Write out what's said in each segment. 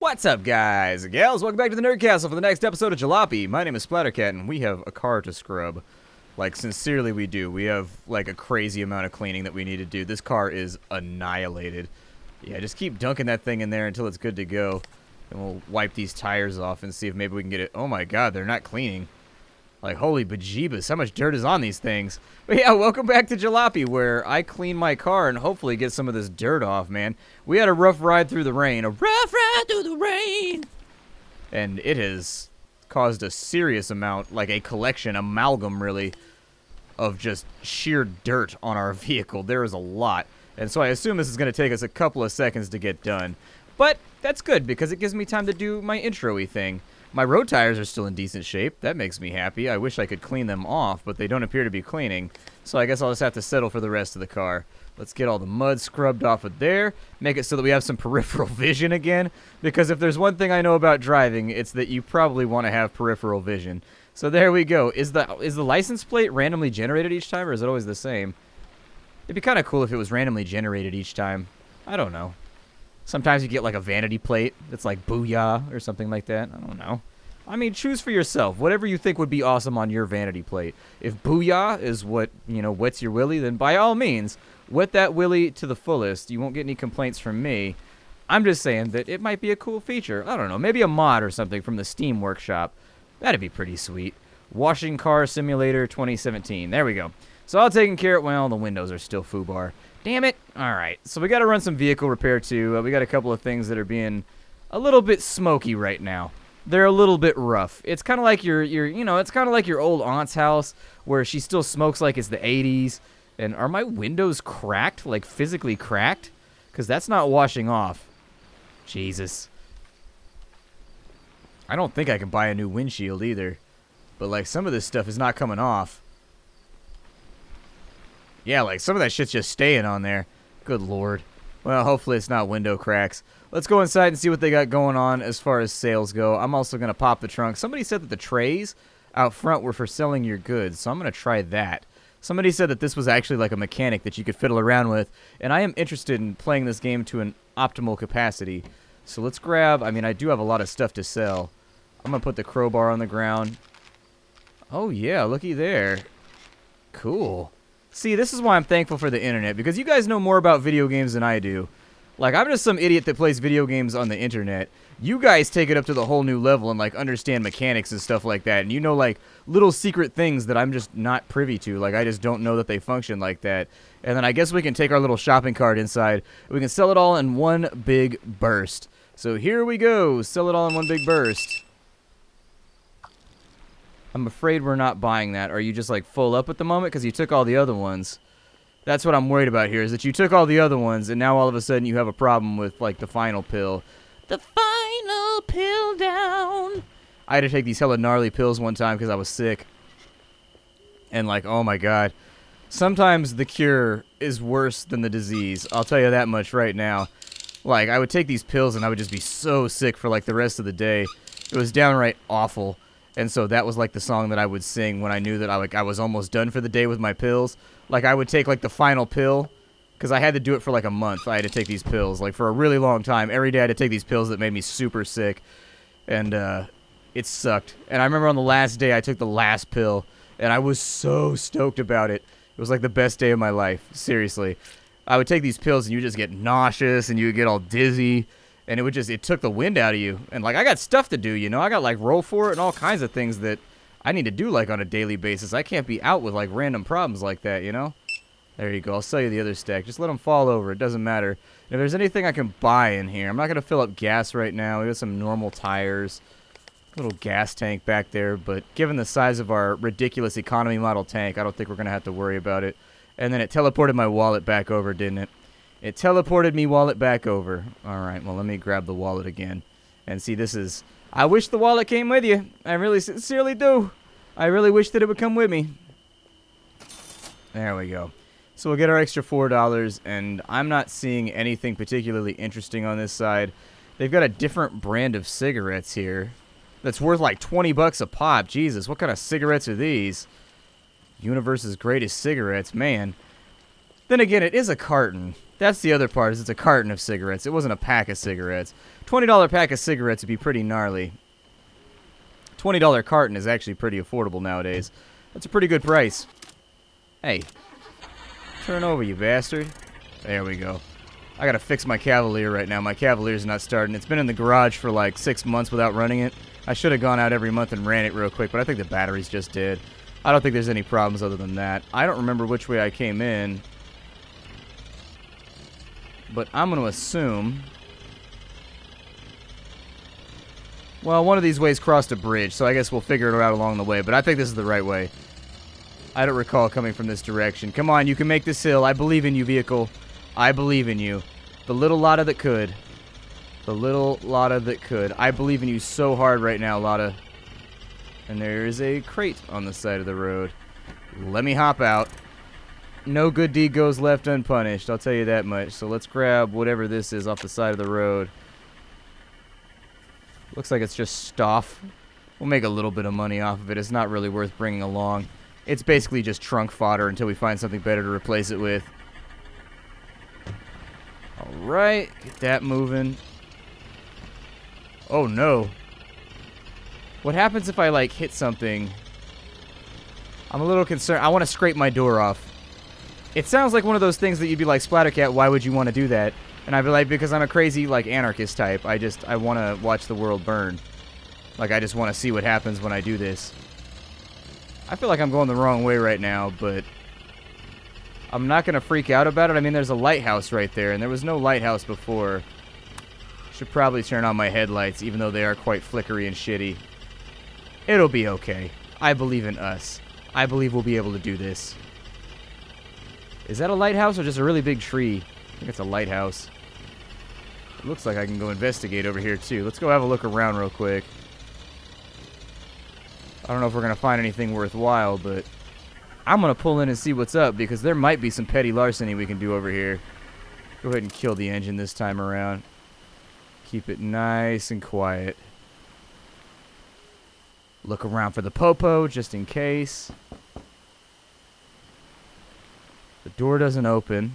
What's up, guys and gals? Welcome back to the Nerd Castle for the next episode of Jalopy. My name is Splattercat, and we have a car to scrub. Like, sincerely, we do. We have, like, a crazy amount of cleaning that we need to do. This car is annihilated. Yeah, just keep dunking that thing in there until it's good to go. And we'll wipe these tires off and see if maybe we can get it. Oh my god, they're not cleaning. Like, holy bejeebus, how much dirt is on these things. But yeah, welcome back to Jalopy, where I clean my car and hopefully get some of this dirt off, man. We had a rough ride through the rain. A rough ride through the rain! And it has caused a serious amount, like a collection, amalgam, really, of just sheer dirt on our vehicle. There is a lot. And so I assume this is going to take us a couple of seconds to get done. But that's good, because it gives me time to do my intro-y thing. My road tires are still in decent shape. That makes me happy. I wish I could clean them off, but they don't appear to be cleaning. So I guess I'll just have to settle for the rest of the car. Let's get all the mud scrubbed off of there. Make it so that we have some peripheral vision again. Because if there's one thing I know about driving, it's that you probably want to have peripheral vision. So there we go. Is the license plate randomly generated each time, or is it always the same? It'd be kind of cool if it was randomly generated each time. I don't know. Sometimes you get like a vanity plate that's like booyah or something like that. I don't know. I mean, choose for yourself. Whatever you think would be awesome on your vanity plate. If booyah is what, you know, wets your willy, then by all means, wet that willy to the fullest. You won't get any complaints from me. I'm just saying that it might be a cool feature. I don't know. Maybe a mod or something from the Steam Workshop. That'd be pretty sweet. Washing Car Simulator 2017. There we go. So all taken care of. Well, the windows are still foobar. Damn it. Alright, so we got to run some vehicle repair too. We got a couple of things that are being a little bit smoky right now. They're a little bit rough. It's kind of like it's kind of like your old aunt's house where she still smokes like it's the 80s. And are my windows cracked? Like physically cracked? Because that's not washing off. Jesus. I don't think I can buy a new windshield either. But like some of this stuff is not coming off. Yeah, like, some of that shit's just staying on there. Good lord. Well, hopefully it's not window cracks. Let's go inside and see what they got going on as far as sales go. I'm also going to pop the trunk. Somebody said that the trays out front were for selling your goods, so I'm going to try that. Somebody said that this was actually like a mechanic that you could fiddle around with, and I am interested in playing this game to an optimal capacity. So let's grab, I mean, I do have a lot of stuff to sell. I'm going to put the crowbar on the ground. Oh, yeah, looky there. Cool. See, this is why I'm thankful for the internet, because you guys know more about video games than I do. Like, I'm just some idiot that plays video games on the internet. You guys take it up to the whole new level and, like, understand mechanics and stuff like that. And you know, like, little secret things that I'm just not privy to. Like, I just don't know that they function like that. And then I guess we can take our little shopping cart inside. We can sell it all in one big burst. So here we go. Sell it all in one big burst. I'm afraid we're not buying that. Are you just like full up at the moment? Because you took all the other ones. That's what I'm worried about here, is that you took all the other ones, and now all of a sudden you have a problem with like the final pill. The final pill down. I had to take these hella gnarly pills one time because I was sick. And like, oh my god. Sometimes the cure is worse than the disease. I'll tell you that much right now. Like, I would take these pills and I would just be so sick for like the rest of the day. It was downright awful. And so that was like the song that I would sing when I knew that I was almost done for the day with my pills. Like I would take like the final pill, because I had to do it for like a month. I had to take these pills like for a really long time. Every day I had to take these pills that made me super sick. And it sucked. And I remember on the last day I took the last pill, and I was so stoked about it. It was like the best day of my life. Seriously. I would take these pills and you just get nauseous and you would get all dizzy. And it took the wind out of you. And, like, I got stuff to do, you know? I got, like, roll for it and all kinds of things that I need to do, like, on a daily basis. I can't be out with, like, random problems like that, you know? There you go. I'll sell you the other stack. Just let them fall over. It doesn't matter. And if there's anything I can buy in here, I'm not going to fill up gas right now. We got some normal tires. Little gas tank back there. But given the size of our ridiculous economy model tank, I don't think we're going to have to worry about it. And then it teleported my wallet back over, didn't it? It teleported me wallet back over. Alright, well, let me grab the wallet again. And see, this is... I wish the wallet came with you. I really sincerely do. I really wish that it would come with me. There we go. So we'll get our extra $4, and I'm not seeing anything particularly interesting on this side. They've got a different brand of cigarettes here that's worth like 20 bucks a pop. Jesus, what kind of cigarettes are these? Universe's greatest cigarettes, man. Then again, it is a carton. That's the other part, is it's a carton of cigarettes. It wasn't a pack of cigarettes. $20 pack of cigarettes would be pretty gnarly. $20 carton is actually pretty affordable nowadays. That's a pretty good price. Hey. Turn over, you bastard. There we go. I gotta fix my Cavalier right now. My Cavalier's not starting. It's been in the garage for like 6 months without running it. I should have gone out every month and ran it real quick, but I think the battery's just dead. I don't think there's any problems other than that. I don't remember which way I came in, but I'm gonna assume... Well, one of these ways crossed a bridge, so I guess we'll figure it out along the way, but I think this is the right way. I don't recall coming from this direction. Come on, you can make this hill. I believe in you, vehicle. I believe in you. The little Lotta that could. The little Lotta that could. I believe in you so hard right now, Lotta. And there is a crate on the side of the road. Let me hop out. No good deed goes left unpunished, I'll tell you that much. So let's grab whatever this is off the side of the road. Looks like it's just stuff. We'll make a little bit of money off of it. It's not really worth bringing along. It's basically just trunk fodder until we find something better to replace it with. Alright, get that moving. Oh no. What happens if I, like, hit something? I'm a little concerned. I want to scrape my door off. It sounds like one of those things that you'd be like, Splattercat, why would you want to do that? And I'd be like, because I'm a crazy, like, anarchist type. I want to watch the world burn. Like, I just want to see what happens when I do this. I feel like I'm going the wrong way right now, but I'm not going to freak out about it. I mean, there's a lighthouse right there, and there was no lighthouse before. Should probably turn on my headlights, even though they are quite flickery and shitty. It'll be okay. I believe in us. I believe we'll be able to do this. Is that a lighthouse or just a really big tree? I think it's a lighthouse. It looks like I can go investigate over here, too. Let's go have a look around real quick. I don't know if we're going to find anything worthwhile, but I'm going to pull in and see what's up, because there might be some petty larceny we can do over here. Go ahead and kill the engine this time around. Keep it nice and quiet. Look around for the popo, just in case. The door doesn't open.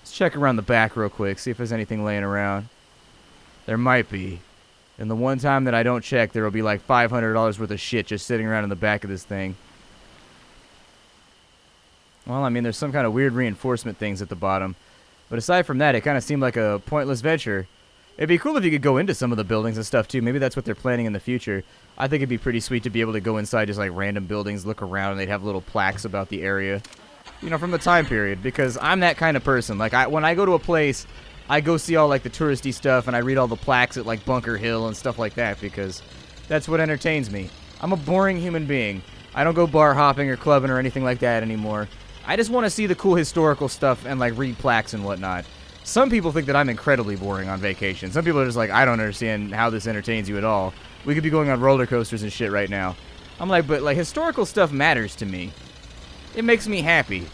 Let's check around the back real quick, see if there's anything laying around. There might be. And the one time that I don't check, there will be like $500 worth of shit just sitting around in the back of this thing. Well, I mean, there's some kind of weird reinforcement things at the bottom. But aside from that, it kind of seemed like a pointless venture. It'd be cool if you could go into some of the buildings and stuff, too. Maybe that's what they're planning in the future. I think it'd be pretty sweet to be able to go inside just like random buildings, look around, and they'd have little plaques about the area. You know, from the time period. Because I'm that kind of person. Like, when I go to a place, I go see all like the touristy stuff, and I read all the plaques at like Bunker Hill and stuff like that, because that's what entertains me. I'm a boring human being. I don't go bar hopping or clubbing or anything like that anymore. I just want to see the cool historical stuff and like read plaques and whatnot. Some people think that I'm incredibly boring on vacation. Some people are just like, I don't understand how this entertains you at all. We could be going on roller coasters and shit right now. I'm like, but like historical stuff matters to me. It makes me happy.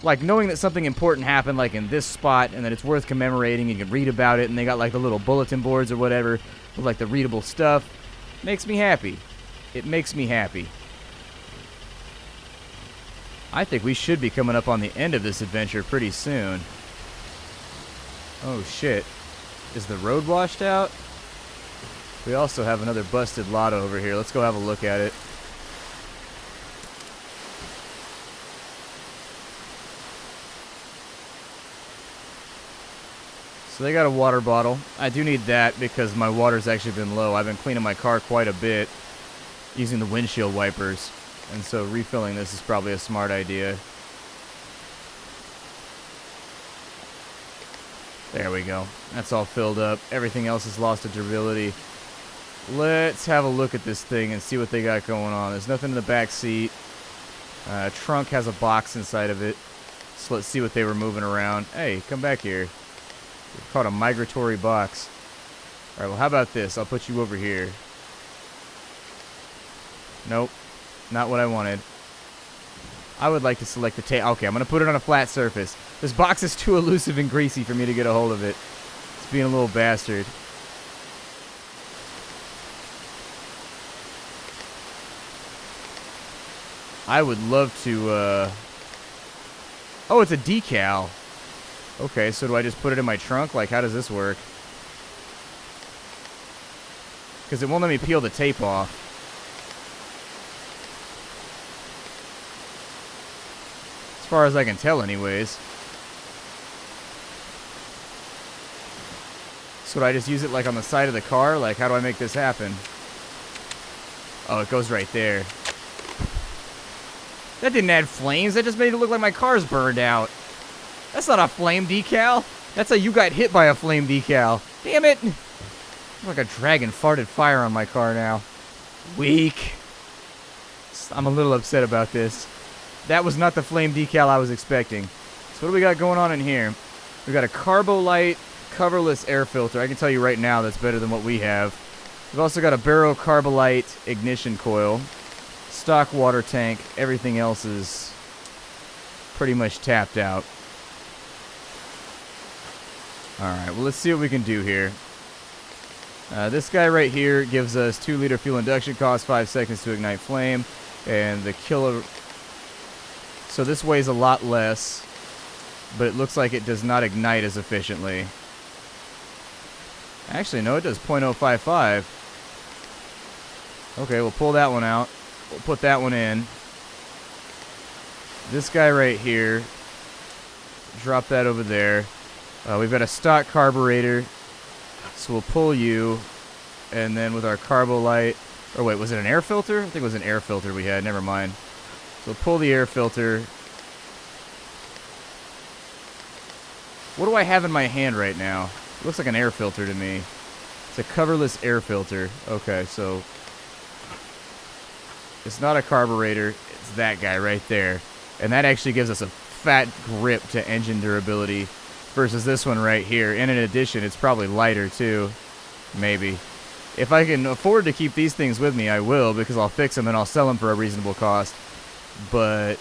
Like knowing that something important happened like in this spot and that it's worth commemorating and you can read about it and they got like the little bulletin boards or whatever with like the readable stuff. Makes me happy. It makes me happy. I think we should be coming up on the end of this adventure pretty soon. Oh shit. Is the road washed out? We also have another busted lot over here. Let's go have a look at it. So they got a water bottle. I do need that because my water's actually been low. I've been cleaning my car quite a bit using the windshield wipers. And so refilling this is probably a smart idea. There we go. That's all filled up. Everything else has lost its durability. Let's have a look at this thing and see what they got going on. There's nothing in the back seat. Trunk has a box inside of it. So let's see what they were moving around. Hey, come back here. It's called a migratory box. Alright, well how about this? I'll put you over here. Nope. Not what I wanted. I would like to select the tail. Okay, I'm going to put it on a flat surface. This box is too elusive and greasy for me to get a hold of it. It's being a little bastard. I would love to Oh, it's a decal. Okay, so do I just put it in my trunk? Like, how does this work? Because it won't let me peel the tape off. As far as I can tell, anyways. So do I just use it, like, on the side of the car? Like, how do I make this happen? Oh, it goes right there. That didn't add flames. That just made it look like my car's burned out. That's not a flame decal. That's a you got hit by a flame decal. Damn it. Like a dragon farted fire on my car now. Weak. I'm a little upset about this. That was not the flame decal I was expecting. So what do we got going on in here? We got a Carbolite coverless air filter. I can tell you right now that's better than what we have. We've also got a Barrow Carbolite ignition coil. Stock water tank. Everything else is pretty much tapped out. Alright, well, let's see what we can do here. This guy right here gives us 2-liter fuel induction cost, 5 seconds to ignite flame, and the killer... So this weighs a lot less, but it looks like it does not ignite as efficiently. Actually, no, it does .055. Okay, we'll pull that one out. We'll put that one in. This guy right here, drop that over there. We've got a stock carburetor, so we'll pull you, and then with our Carbolite, or wait, was it an air filter? I think it was an air filter we had, never mind. So we'll pull the air filter. What do I have in my hand right now? It looks like an air filter to me. It's a coverless air filter. Okay, so it's not a carburetor, it's that guy right there. And that actually gives us a fat grip to engine durability versus this one right here. And in addition, it's probably lighter too. Maybe. If I can afford to keep these things with me, I will, because I'll fix them and I'll sell them for a reasonable cost. But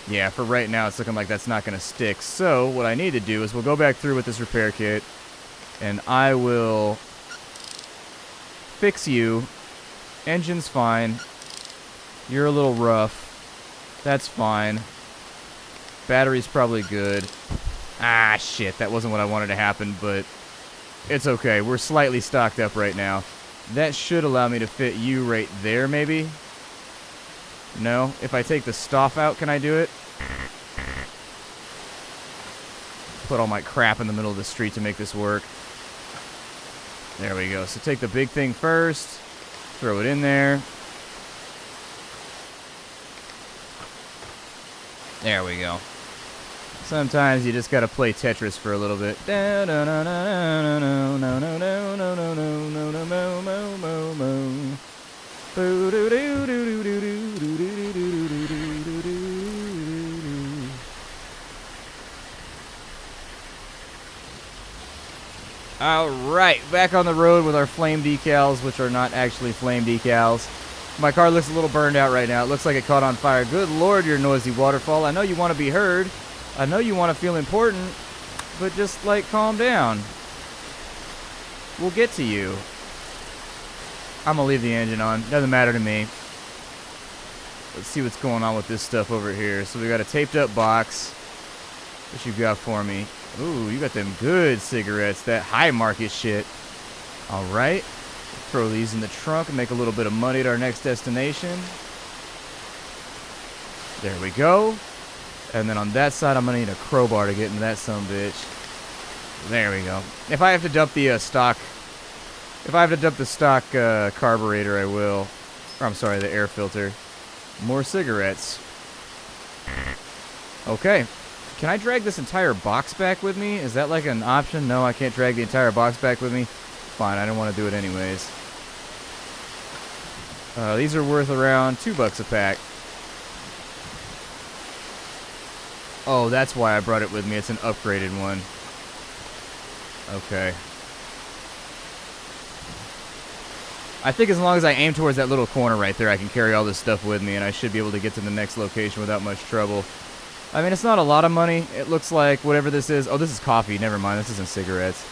yeah, for right now, it's looking like that's not going to stick. So what I need to do is we'll go back through with this repair kit, and I will fix you. Engine's fine. You're a little rough. That's fine. Battery's probably good. Ah, shit. That wasn't what I wanted to happen, but it's okay. We're slightly stocked up right now. That should allow me to fit you right there, maybe? No? If I take the stoff out, can I do it? Put all my crap in the middle of the street to make this work. There we go. So take the big thing first. Throw it in there. There we go. Sometimes you just gotta play Tetris for a little bit. Alright, back on the road with our flame decals, which are not actually flame decals. My car looks a little burned out right now. It looks like it caught on fire. Good Lord, you're a noisy waterfall. I know you want to be heard. I know you want to feel important, but just, like, calm down. We'll get to you. I'm going to leave the engine on. Doesn't matter to me. Let's see what's going on with this stuff over here. So we got a taped up box. What you got for me? Ooh, you got them good cigarettes. That high market shit. All right. Throw these in the trunk and make a little bit of money at our next destination. There we go. And then on that side, I'm going to need a crowbar to get into that sumbitch. There we go. If I have to dump the stock carburetor, I will. Or I'm sorry, the air filter. More cigarettes. Okay. Can I drag this entire box back with me? Is that like an option? No, I can't drag the entire box back with me. Fine, I don't want to do it anyways. These are worth around $2 a pack. Oh, that's why I brought it with me. It's an upgraded one. Okay. I think as long as I aim towards that little corner right there, I can carry all this stuff with me, and I should be able to get to the next location without much trouble. I mean, it's not a lot of money. It looks like whatever this is... Oh, this is coffee. Never mind. This isn't cigarettes.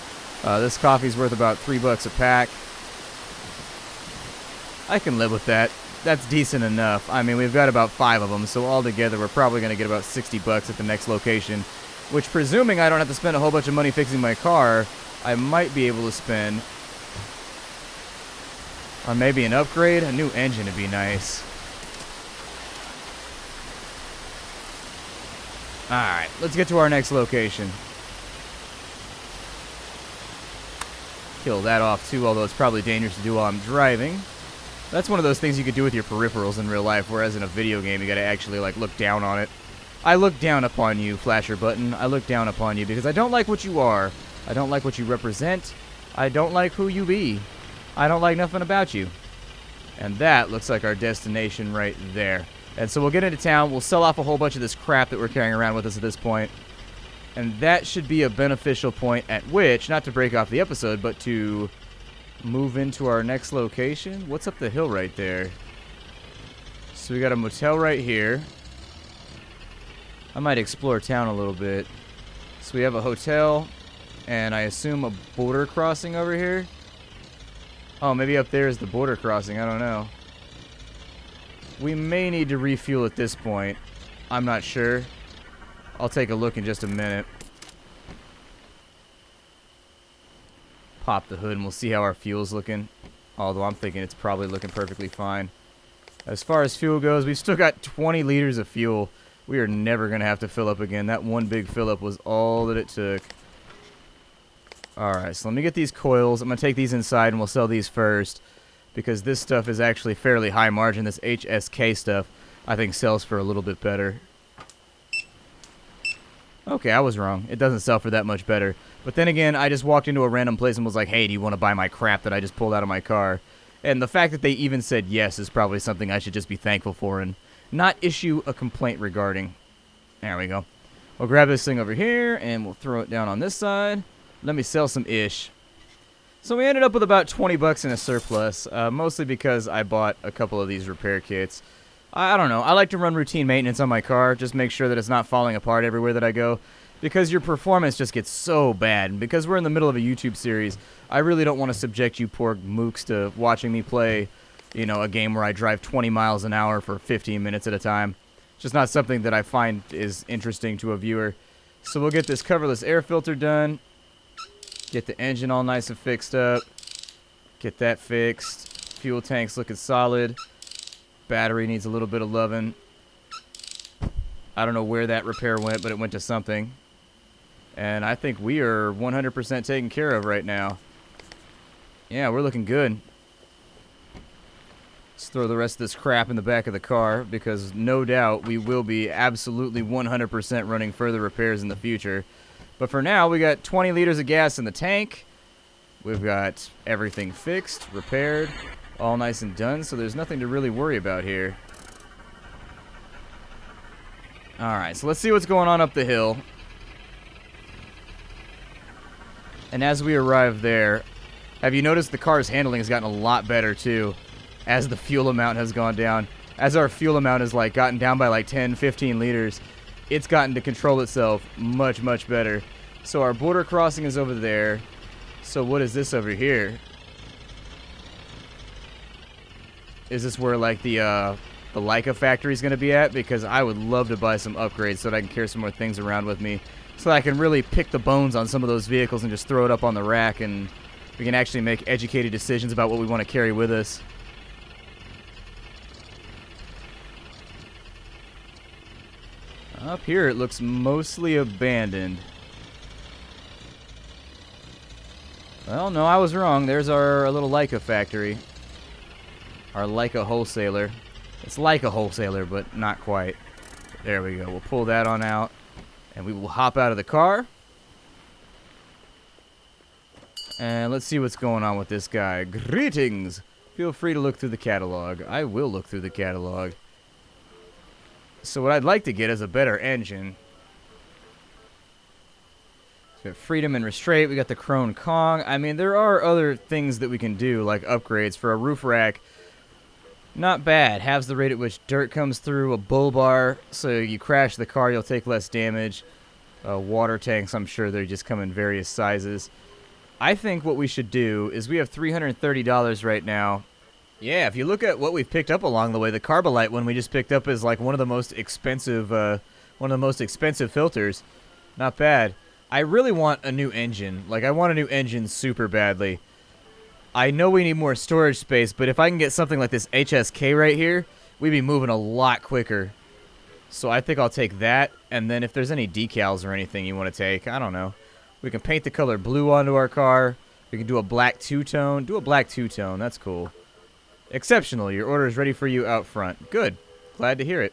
This coffee's worth about $3 a pack. I can live with that. that's decent enough. I mean, we've got about 5 of them, so altogether we're probably going to get about $60 at the next location, which, presuming I don't have to spend a whole bunch of money fixing my car, I might be able to spend on maybe an upgrade. A new engine would be nice. Alright, let's get to our next location. Kill that off too, although it's probably dangerous to do while I'm driving. That's one of those things you could do with your peripherals in real life, whereas in a video game you gotta actually like look down on it. I look down upon you, flasher button. I look down upon you because I don't like what you are. I don't like what you represent. I don't like who you be. I don't like nothing about you. And that looks like our destination right there. And so we'll get into town, we'll sell off a whole bunch of this crap that we're carrying around with us at this point. And that should be a beneficial point at which, not to break off the episode, but to move into our next location. What's up the hill right there? So we got a motel right here. I might explore town a little bit. So we have a hotel, and I assume a border crossing over here. Oh, maybe up there is the border crossing, I don't know. We may need to refuel at this point. I'm not sure. I'll take a look in just a minute. Pop the hood and we'll see how our fuel's looking. Although I'm thinking it's probably looking perfectly fine. As far as fuel goes, we've still got 20 liters of fuel. We are never going to have to fill up again. That one big fill up was all that it took. Alright, so let me get these coils. I'm going to take these inside and we'll sell these first. Because this stuff is actually fairly high margin. This HSK stuff I think sells for a little bit better. Okay, I was wrong. It doesn't sell for that much better. But then again, I just walked into a random place and was like, hey, do you want to buy my crap that I just pulled out of my car? And the fact that they even said yes is probably something I should just be thankful for and not issue a complaint regarding. There we go. We'll grab this thing over here and we'll throw it down on this side. Let me sell some ish. So we ended up with about 20 bucks in a surplus, mostly because I bought a couple of these repair kits. I don't know. I like to run routine maintenance on my car, just make sure that it's not falling apart everywhere that I go, because your performance just gets so bad. And because we're in the middle of a YouTube series, I really don't want to subject you poor mooks to watching me play, you know, a game where I drive 20 miles an hour for 15 minutes at a time. It's just not something that I find is interesting to a viewer. So we'll get this coverless air filter done, get the engine all nice and fixed up, get that fixed, fuel tank's looking solid. Battery needs a little bit of loving. I don't know where that repair went, but it went to something. And I think we are 100% taken care of right now. Yeah, we're looking good. Let's throw the rest of this crap in the back of the car, because no doubt we will be absolutely 100% running further repairs in the future. But for now, we got 20 liters of gas in the tank. We've got everything fixed, repaired, all nice and done, so there's nothing to really worry about here. Alright, so let's see what's going on up the hill. And as we arrive there, have you noticed the car's handling has gotten a lot better too, as the fuel amount has gone down. As our fuel amount has like gotten down by like 10, 15 liters, it's gotten to control itself much, much better. So our border crossing is over there. So what is this over here? Is this where like the Leica factory is going to be at? Because I would love to buy some upgrades so that I can carry some more things around with me, so that I can really pick the bones on some of those vehicles and just throw it up on the rack, and we can actually make educated decisions about what we want to carry with us. Up here it looks mostly abandoned. Well, no, I was wrong. There's our little Leica factory. Our Leica wholesaler. It's like a wholesaler, but not quite. There we go. We'll pull that on out, and we will hop out of the car. And let's see what's going on with this guy. Greetings! Feel free to look through the catalog. I will look through the catalog. So what I'd like to get is a better engine. We got Freedom and Restraint. We got the Krone Kong. I mean, there are other things that we can do, like upgrades for a roof rack. Not bad. Halves the rate at which dirt comes through. A bull bar, so you crash the car, you'll take less damage. Water tanks, I'm sure they just come in various sizes. I think what we should do is we have $330 right now. Yeah, if you look at what we've picked up along the way, the Carbolite one we just picked up is like one of the most expensive filters. Not bad. I really want a new engine. Like, I want a new engine super badly. I know we need more storage space, but if I can get something like this HSK right here, we'd be moving a lot quicker. So I think I'll take that, and then if there's any decals or anything you want to take, I don't know. We can paint the color blue onto our car. We can do a black two-tone. Do a black two-tone. That's cool. Exceptional. Your order is ready for you out front. Good. Glad to hear it.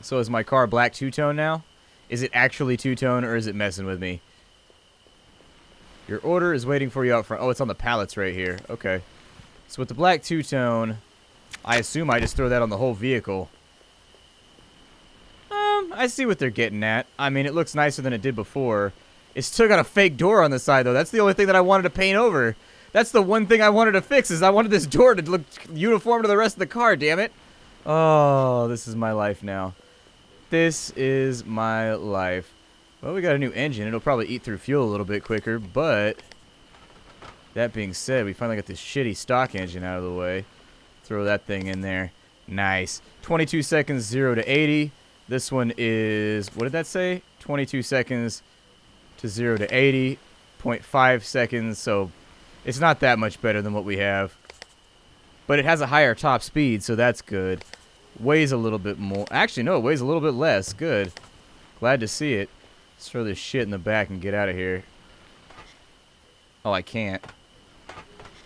So is my car black two-tone now? Is it actually two-tone, or is it messing with me? Your order is waiting for you out front. Oh, it's on the pallets right here. Okay. So with the black two-tone, I assume I just throw that on the whole vehicle. I see what they're getting at. I mean, it looks nicer than it did before. It's still got a fake door on the side, though. That's the only thing that I wanted to paint over. That's the one thing I wanted to fix, is I wanted this door to look uniform to the rest of the car, damn it. Oh, this is my life now. This is my life. Well, we got a new engine. It'll probably eat through fuel a little bit quicker, but that being said, we finally got this shitty stock engine out of the way. Throw that thing in there. Nice. 22 seconds, 0 to 80. This one is, what did that say? 22 seconds to 0 to 80. 0.5 seconds, so it's not that much better than what we have. But it has a higher top speed, so that's good. Weighs a little bit more. Actually, no, it weighs a little bit less. Good. Glad to see it. Let's throw this shit in the back and get out of here. Oh, I can't.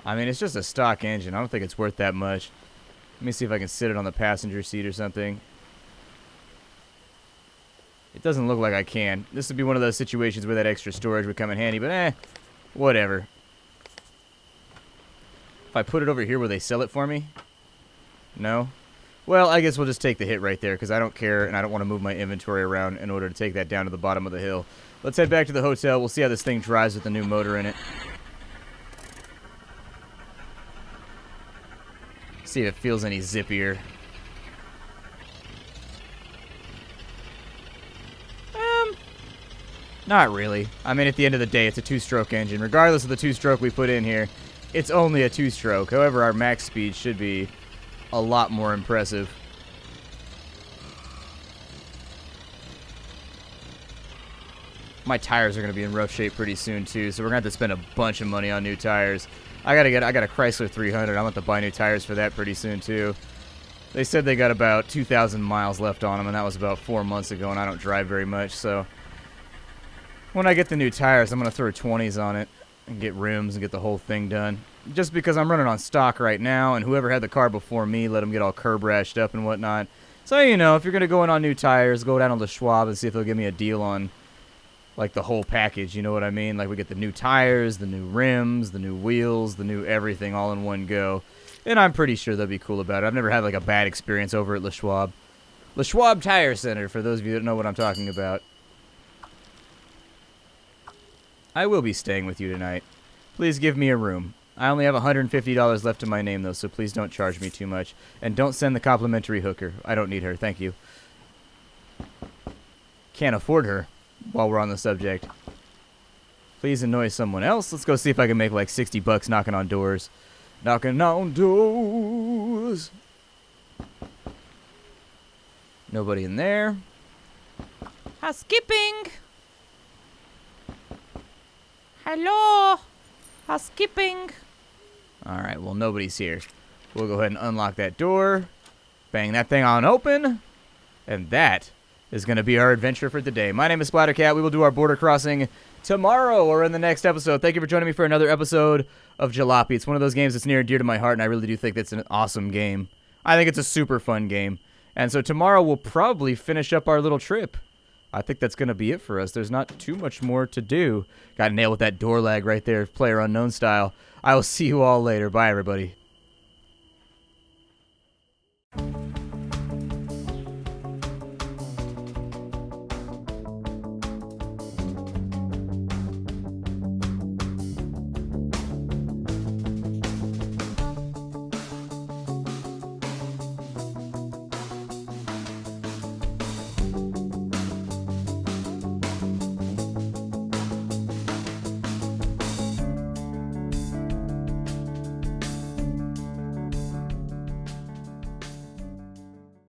I mean, it's just a stock engine. I don't think it's worth that much. Let me see if I can sit it on the passenger seat or something. It doesn't look like I can. This would be one of those situations where that extra storage would come in handy, but whatever. If I put it over here, will they sell it for me? No? Well, I guess we'll just take the hit right there, because I don't care, and I don't want to move my inventory around in order to take that down to the bottom of the hill. Let's head back to the hotel. We'll see how this thing drives with the new motor in it. See if it feels any zippier. Not really. I mean, at the end of the day, it's a two-stroke engine. Regardless of the two-stroke we put in here, it's only a two-stroke. However, our max speed should be a lot more impressive. My tires are going to be in rough shape pretty soon, too, so we're going to have to spend a bunch of money on new tires. I got a Chrysler 300. I'm going to have to buy new tires for that pretty soon, too. They said they got about 2,000 miles left on them, and that was about 4 months ago, and I don't drive very much, so when I get the new tires, I'm going to throw 20s on it and get rims and get the whole thing done. Just because I'm running on stock right now, and whoever had the car before me let them get all curb rashed up and whatnot. So, you know, if you're going to go in on new tires, go down to Schwab and see if they'll give me a deal on, like, the whole package, you know what I mean? Like, we get the new tires, the new rims, the new wheels, the new everything all in one go. And I'm pretty sure they'll be cool about it. I've never had, like, a bad experience over at Schwab. Schwab Tire Center, for those of you that know what I'm talking about. I will be staying with you tonight. Please give me a room. I only have $150 left in my name, though, so please don't charge me too much. And don't send the complimentary hooker. I don't need her. Thank you. Can't afford her, while we're on the subject. Please annoy someone else. Let's go see if I can make like 60 bucks knocking on doors. Knocking on doors. Nobody in there. Housekeeping. Hello. Housekeeping. Alright, well, nobody's here. We'll go ahead and unlock that door. Bang that thing on open. And that is going to be our adventure for today. My name is Splattercat. We will do our border crossing tomorrow or in the next episode. Thank you for joining me for another episode of Jalopy. It's one of those games that's near and dear to my heart, and I really do think that's an awesome game. I think it's a super fun game. And so tomorrow we'll probably finish up our little trip. I think that's going to be it for us. There's not too much more to do. Got to nail with that door lag right there, player unknown style. I will see you all later. Bye, everybody.